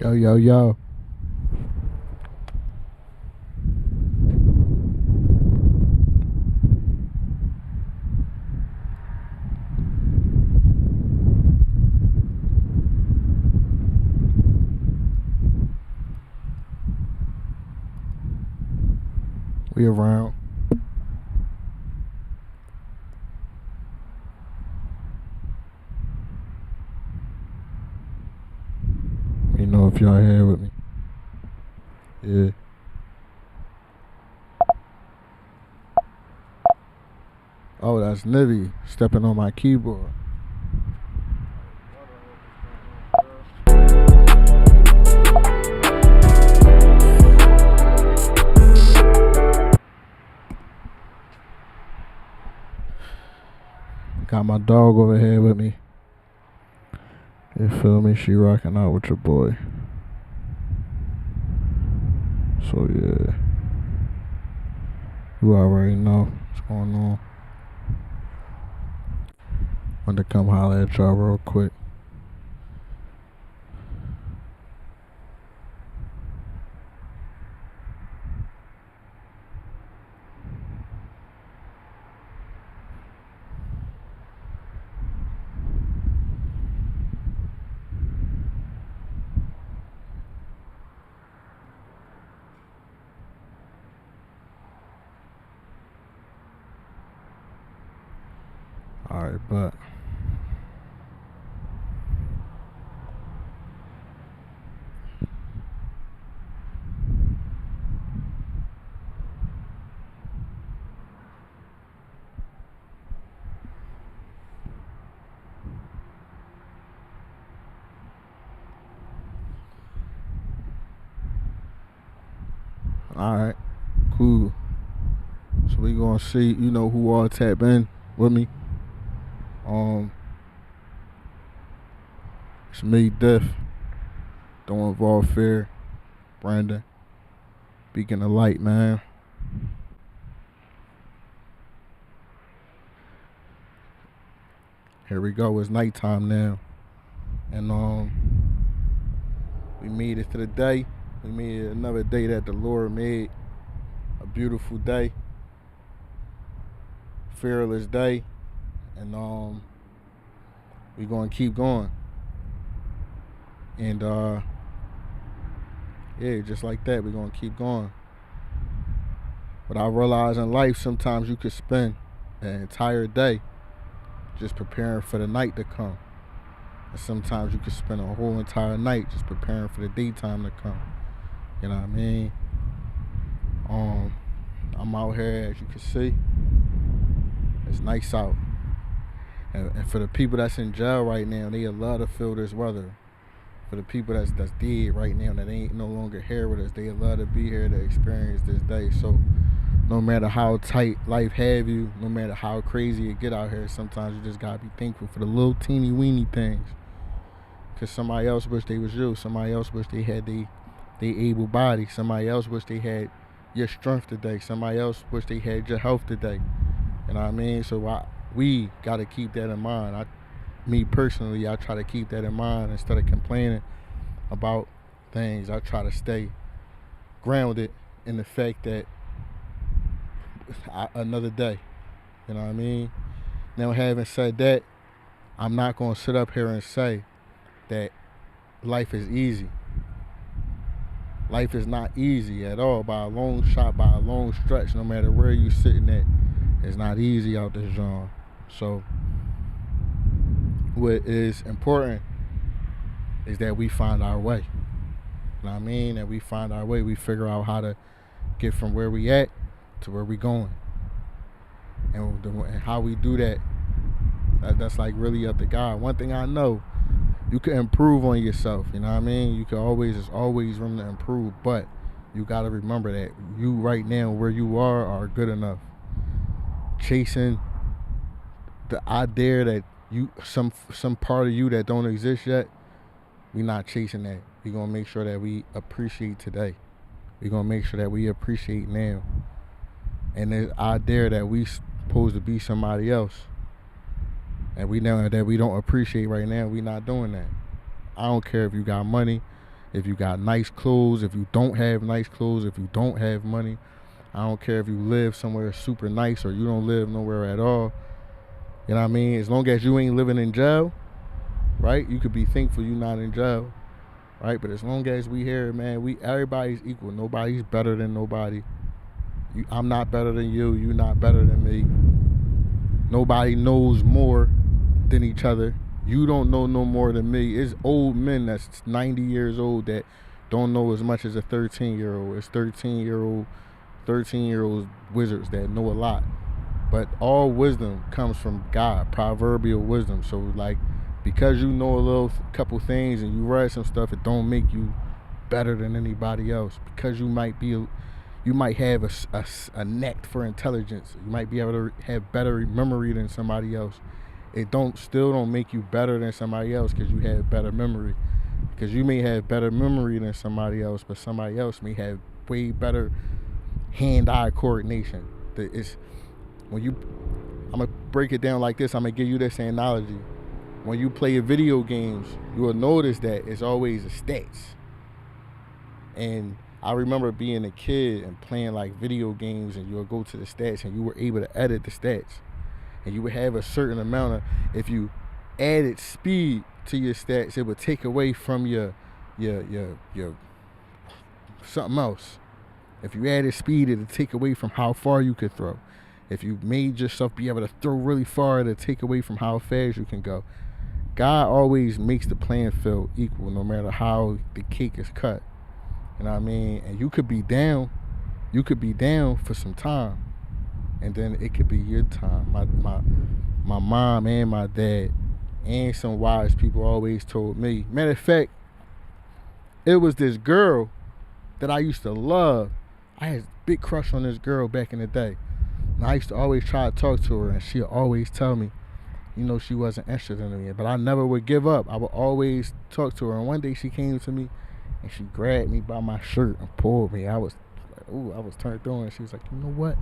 Yo, yo, yo. We around. You know if y'all here with me. Yeah. Oh, that's Nivy stepping on my keyboard. Got my dog over here with me. You feel me? She rocking out with your boy. So yeah. You already know what's going on. Wanted to come holler at y'all real quick. Alright, but alright, cool. So we gonna see, who all tap in with me. It's me, Diff. Don't involve fear. Brandon. Beacon of light, man. Here we go. It's nighttime now. And we made it to the day. We made it another day that the Lord made. A beautiful day. Fearless day. And we gonna keep going. And yeah, just like that, we're gonna keep going. But I realize in life sometimes you could spend an entire day just preparing for the night to come. And sometimes you could spend a whole entire night just preparing for the daytime to come. You know what I mean? I'm out here, as you can see. It's nice out. And for the people that's in jail right now, they love to feel this weather. For the people that's dead right now, that ain't no longer here with us, they love to be here to experience this day. So no matter how tight life have you, no matter how crazy it get out here, sometimes you just gotta be thankful for the little teeny weeny things. Cause somebody else wish they was you. Somebody else wish they had they able body. Somebody else wish they had your strength today. Somebody else wish they had your health today. You know what I mean? So we gotta keep that in mind. Me personally, I try to keep that in mind instead of complaining about things. I try to stay grounded in the fact that another day. You know what I mean? Now, having said that, I'm not going to sit up here and say that life is easy. Life is not easy at all, by a long shot, by a long stretch. No matter where you sitting at, it's not easy out this genre. So what is important is that we find our way. You know what I mean? That we find our way. We figure out how to get from where we at to where we going. And how we do that's like really up to God. One thing I know, you can improve on yourself. You know what I mean? You can there's always room to improve. But you got to remember that you right now, where you are good enough. Chasing the idea that some part of you that don't exist yet, we not chasing that. We gonna make sure that we appreciate today. We gonna make sure that we appreciate now. And the idea that we supposed to be somebody else, and we know that we don't appreciate right now, we not doing that. I don't care if you got money, if you got nice clothes, if you don't have nice clothes, if you don't have money. I don't care if you live somewhere super nice or you don't live nowhere at all. You know what I mean? As long as you ain't living in jail, right? You could be thankful you not in jail, right? But as long as we here, man, everybody's equal. Nobody's better than nobody. I'm not better than you. You not better than me. Nobody knows more than each other. You don't know no more than me. It's old men that's 90 years old that don't know as much as a 13-year-old. It's 13-year-old wizards that know a lot. But all wisdom comes from God, proverbial wisdom. So like, because you know a couple things and you read some stuff, it don't make you better than anybody else. Because you might have a knack for intelligence. You might be able to have better memory than somebody else. It still don't make you better than somebody else because you have better memory. Because you may have better memory than somebody else, but somebody else may have way better hand-eye coordination. I'm gonna break it down like this. I'm gonna give you this analogy. When you play video games, you will notice that it's always the stats. And I remember being a kid and playing like video games, and you'll go to the stats and you were able to edit the stats. And you would have a certain amount of, if you added speed to your stats, it would take away from your something else. If you added speed, it would take away from how far you could throw. If you made yourself be able to throw really far, it would take away from how fast you can go. God always makes the playing field equal, no matter how the cake is cut. You know what I mean? And you could be down for some time, and then it could be your time. My mom and my dad and some wise people always told me. Matter of fact, it was this girl that I used to love. I had a big crush on this girl back in the day. And I used to always try to talk to her, and she'd always tell me, she wasn't interested in me. But I never would give up. I would always talk to her. And one day she came to me, and she grabbed me by my shirt and pulled me. I was turned on. And she was like, you know what?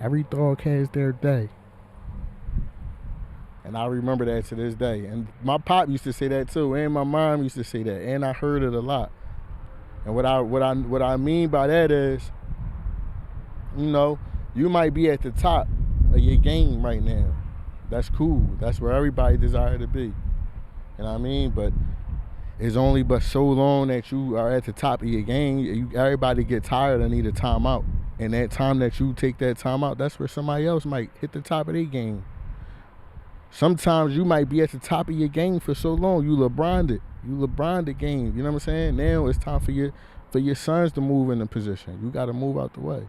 Every dog has their day. And I remember that to this day. And my pop used to say that too, and my mom used to say that, and I heard it a lot. And what I mean by that is, you might be at the top of your game right now. That's cool. That's where everybody desire to be. You know what I mean? But it's only but so long that you are at the top of your game. Everybody get tired and need a timeout. And that time that you take that timeout, that's where somebody else might hit the top of their game. Sometimes you might be at the top of your game for so long, you LeBron'd it. You LeBron'd the game. You know what I'm saying? Now it's time for your sons to move in the position. You got to move out the way.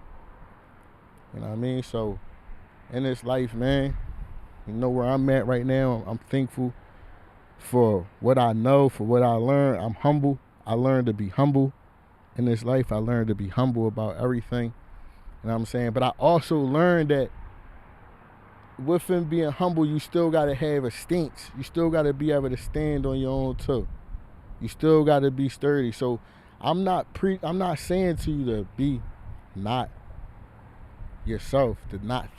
You know what I mean? So in this life, man, where I'm at right now, I'm thankful for what I know, for what I learned. I'm humble. I learned to be humble in this life. I learned to be humble about everything. You know what I'm saying? But I also learned that within being humble, you still got to have a stance. You still got to be able to stand on your own too. You still got to be sturdy. So I'm not saying to you to be not yourself, to not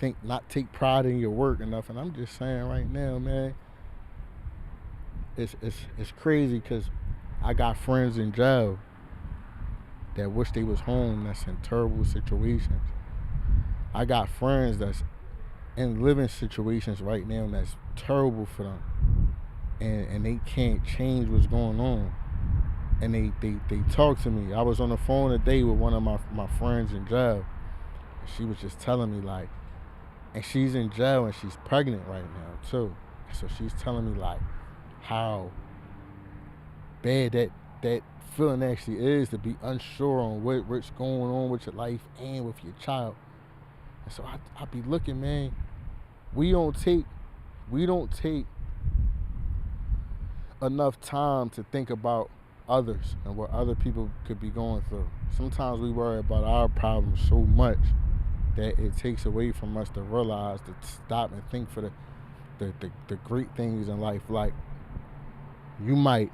take pride in your work and nothing. I'm just saying right now, man, it's crazy because I got friends in jail that wish they was home, that's in terrible situations. I got friends that's in living situations right now that's terrible for them, and they can't change what's going on. And they talk to me. I was on the phone today with one of my friends in jail. She was just telling me, like, and she's in jail and she's pregnant right now too. So she's telling me like how bad that feeling actually is, to be unsure on what's going on with your life and with your child. And so I be looking, man, we don't take enough time to think about others and what other people could be going through. Sometimes we worry about our problems so much that it takes away from us to realize, to stop and think for the great things in life. Like, you might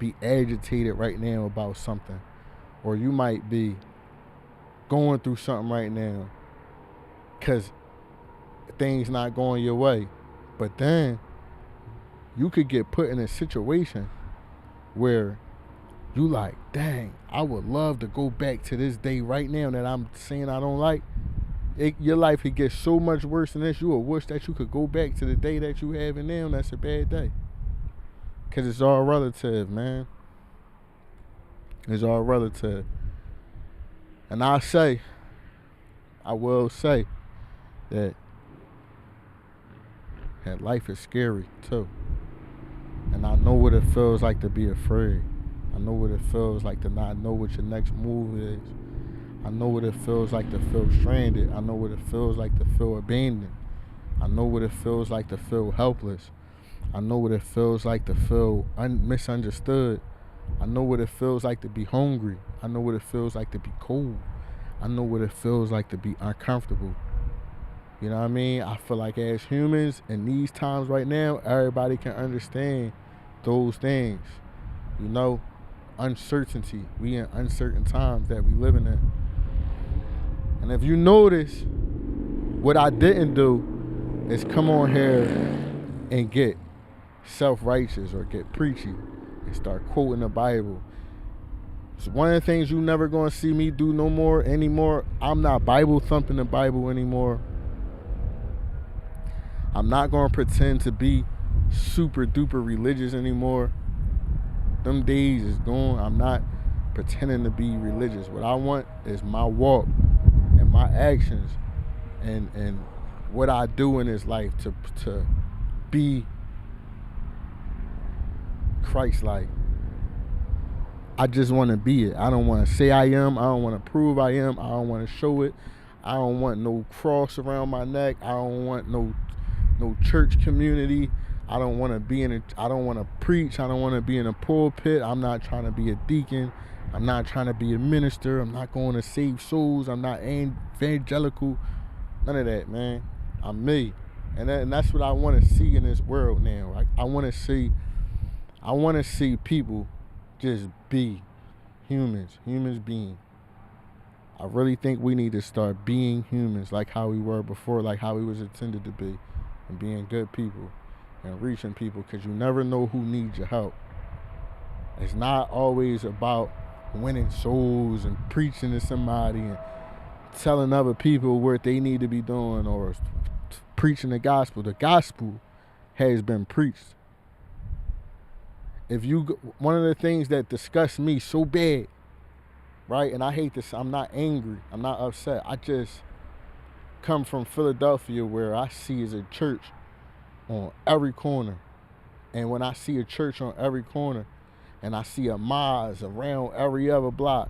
be agitated right now about something, or you might be going through something right now because things not going your way. But then you could get put in a situation where you like, dang, I would love to go back to this day right now that I'm saying I don't like. Your life could get so much worse than this. You would wish that you could go back to the day that you having now. That's a bad day. Because it's all relative, man. It's all relative. And I will say that life is scary too. And I know what it feels like to be afraid. I know what it feels like to not know what your next move is. I know what it feels like to feel stranded. I know what it feels like to feel abandoned. I know what it feels like to feel helpless. I know what it feels like to feel misunderstood. I know what it feels like to be hungry. I know what it feels like to be cold. I know what it feels like to be uncomfortable. You know what I mean? I feel like as humans in these times right now, everybody can understand those things. You know, uncertainty. We in uncertain times that we living in. And if you notice, what I didn't do is come on here and get self-righteous or get preachy and start quoting the Bible. It's one of the things you never gonna see me do anymore. I'm not Bible thumping the Bible anymore. I'm not gonna pretend to be super duper religious anymore. Them days is gone. I'm not pretending to be religious. What I want is my walk and my actions and what I do in this life to be Christ-like. I just want to be it. I don't want to say I am. I don't want to prove I am. I don't want to show it. I don't want no cross around my neck. I don't want no church community. I don't want to I don't want to preach. I don't want to be in a pulpit. I'm not trying to be a deacon. I'm not trying to be a minister. I'm not going to save souls. I'm not evangelical. None of that, man. I'm me. And that's what I want to see in this world now. Like, I want to see people just be humans being. I really think we need to start being humans like how we were before, like how we was intended to be, and being good people and reaching people, because you never know who needs your help. It's not always about winning souls and preaching to somebody and telling other people what they need to be doing or preaching the gospel. The gospel has been preached. One of the things that disgusts me so bad, right? And I hate this. I'm not angry. I'm not upset. I just come from Philadelphia, where I see is a church on every corner. And when I see a church on every corner and I see a mosque around every other block,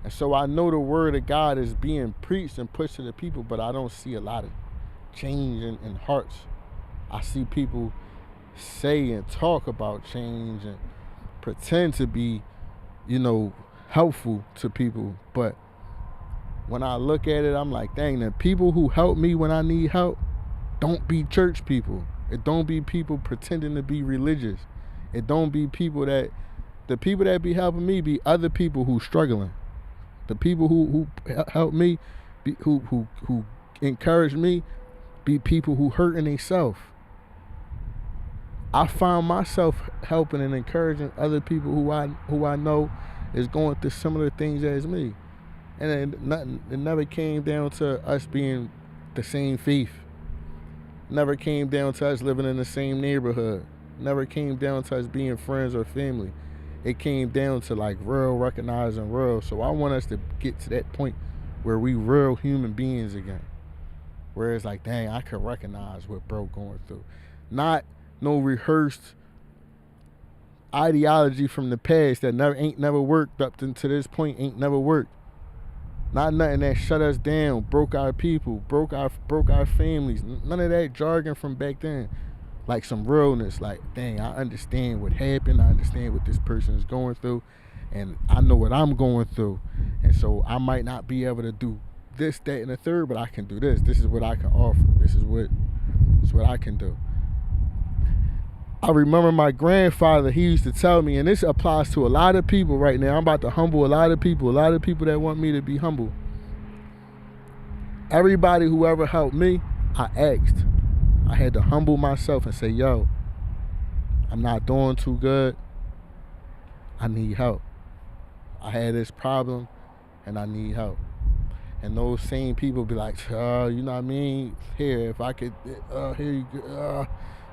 and so I know the word of God is being preached and pushed to the people, but I don't see a lot of change in hearts. I see people say and talk about change and pretend to be, helpful to people. But when I look at it, I'm like, dang, the people who help me when I need help don't be church people. It don't be people pretending to be religious. It don't be the people that be helping me be other people who struggling. The people who help me, who encourage me, be people who hurting themselves. I find myself helping and encouraging other people who I know is going through similar things as me. And it never came down to us being the same faith. Never came down to us living in the same neighborhood. Never came down to us being friends or family. It came down to like real recognizing real. So I want us to get to that point where we real human beings again. Where it's like, dang, I could recognize what bro going through. Not no rehearsed ideology from the past that ain't never worked up to this point, ain't never worked. Not nothing that shut us down, broke our people, broke our families. None of that jargon from back then. Like some realness, like, dang, I understand what happened. I understand what this person is going through. And I know what I'm going through. And so I might not be able to do this, that, and the third, but I can do this. This is what I can offer. This is what I can do. I remember my grandfather, he used to tell me, and this applies to a lot of people right now. I'm about to humble a lot of people that want me to be humble. Everybody who ever helped me, I asked. I had to humble myself and say, yo, I'm not doing too good. I need help. I had this problem and I need help. And those same people be like, you know what I mean? Here, if I could, here you go.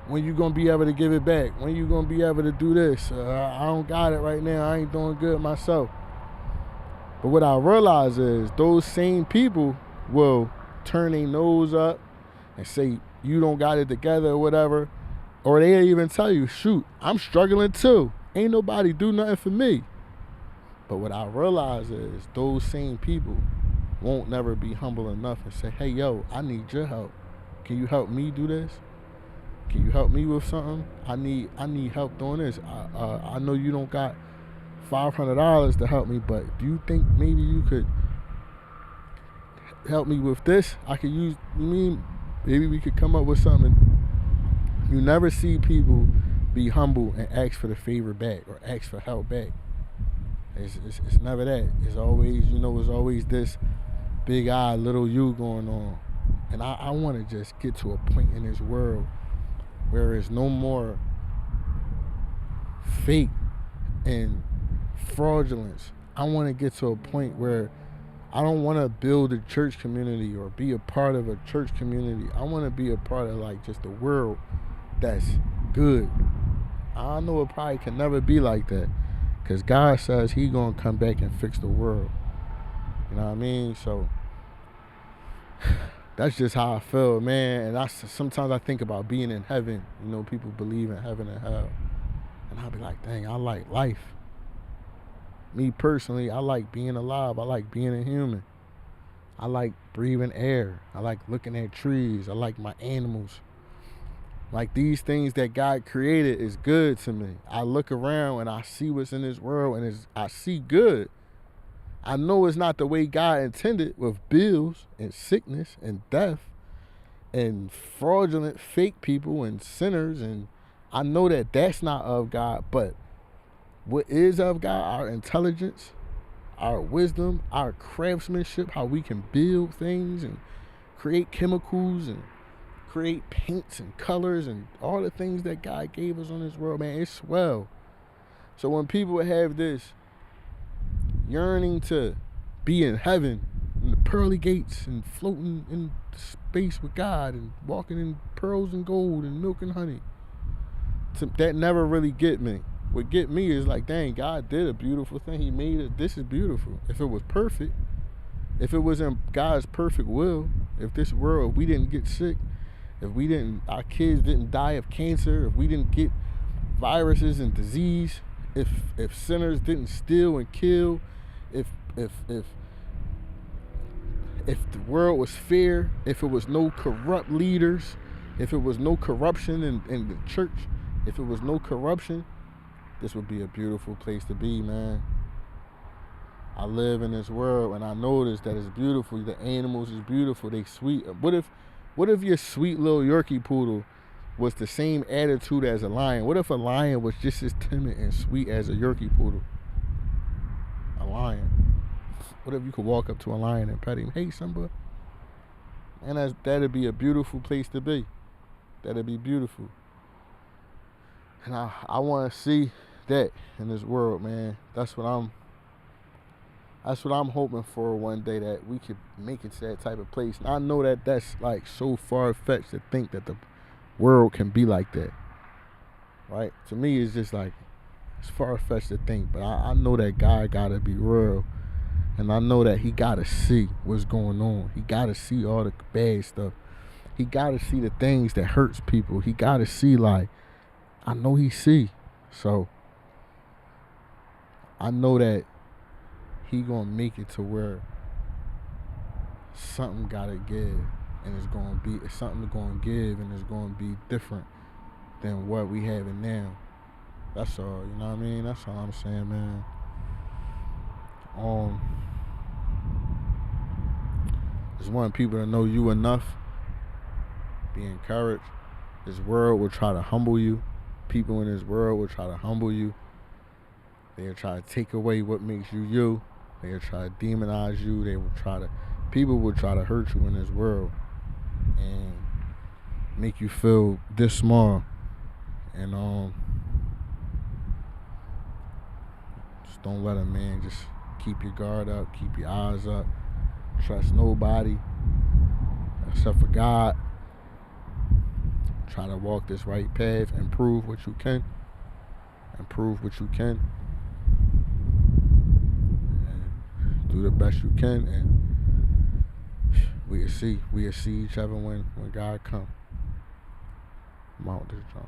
When you gonna be able to give it back? When you gonna be able to do this? I don't got it right now. I ain't doing good myself. But what I realize is those same people will turn their nose up and say you don't got it together or whatever. Or they'll even tell you, shoot, I'm struggling too. Ain't nobody do nothing for me. But what I realize is those same people won't never be humble enough and say, hey, yo, I need your help. Can you help me do this? Can you help me with something? I need help doing this. I know you don't got $500 to help me, but do you think maybe you could help me with this? I could use, maybe we could come up with something. You never see people be humble and ask for the favor back or ask for help back. It's never that. It's always, it's always this big I, little you going on. And I want to just get to a point in this world where there's no more fake and fraudulence. I want to get to a point where I don't want to build a church community or be a part of a church community. I want to be a part of like just a world that's good. I know it probably can never be like that because God says he going to come back and fix the world. You know what I mean? So that's just how I feel, man. And sometimes I think about being in heaven. People believe in heaven and hell. And I'll be like, dang, I like life. Me personally, I like being alive. I like being a human. I like breathing air. I like looking at trees. I like my animals. Like these things that God created is good to me. I look around and I see what's in this world and I see good. I know it's not the way God intended with bills and sickness and death and fraudulent fake people and sinners. And I know that that's not of God, but what is of God, our intelligence, our wisdom, our craftsmanship, how we can build things and create chemicals and create paints and colors and all the things that God gave us on this world, man, it's swell. So when people have this yearning to be in heaven, in the pearly gates and floating in space with God and walking in pearls and gold and milk and honey, that never really get me. What get me is like, dang, God did a beautiful thing. He made it. This is beautiful. If it was perfect, if it was in God's perfect will, if this world, we didn't get sick, if our kids didn't die of cancer, if we didn't get viruses and disease, if sinners didn't steal and kill, if the world was fair, if it was no corrupt leaders, if it was no corruption in the church, if it was no corruption, this would be a beautiful place to be, man. I live in this world and I notice that it's beautiful. The animals is beautiful. They sweet. What if your sweet little Yorkie poodle was the same attitude as a lion? What if a lion was just as timid and sweet as a Yorkie poodle? A lion. What if you could walk up to a lion and pet him? Hey, Simba. And that'd be a beautiful place to be. That'd be beautiful. And I want to see that in this world, man. That's what I'm hoping for one day, that we could make it to that type of place. And I know that that's like so far-fetched to think that the world can be like that, right? To me, it's just like, it's far-fetched to think, but I know that God gotta be real, and I know that he gotta see what's going on. He gotta see all the bad stuff. He gotta see the things that hurts people. He gotta see, like, I know he see. So I know that he gonna make it to where something gotta give, and it's something gonna give, and it's gonna be different than what we having now. That's all, you know what I mean? That's all I'm saying, man. Just want people to know you enough. Be encouraged. This world will try to humble you. People in this world will try to humble you. They'll try to take away what makes you you. They'll try to demonize you. People will try to hurt you in this world and make you feel this small. And just don't let them, man. Just keep your guard up, keep your eyes up. Trust nobody except for God. Try to walk this right path. Improve what you can. Improve what you can. And do the best you can. And we'll see each other when God comes. I'm out this job.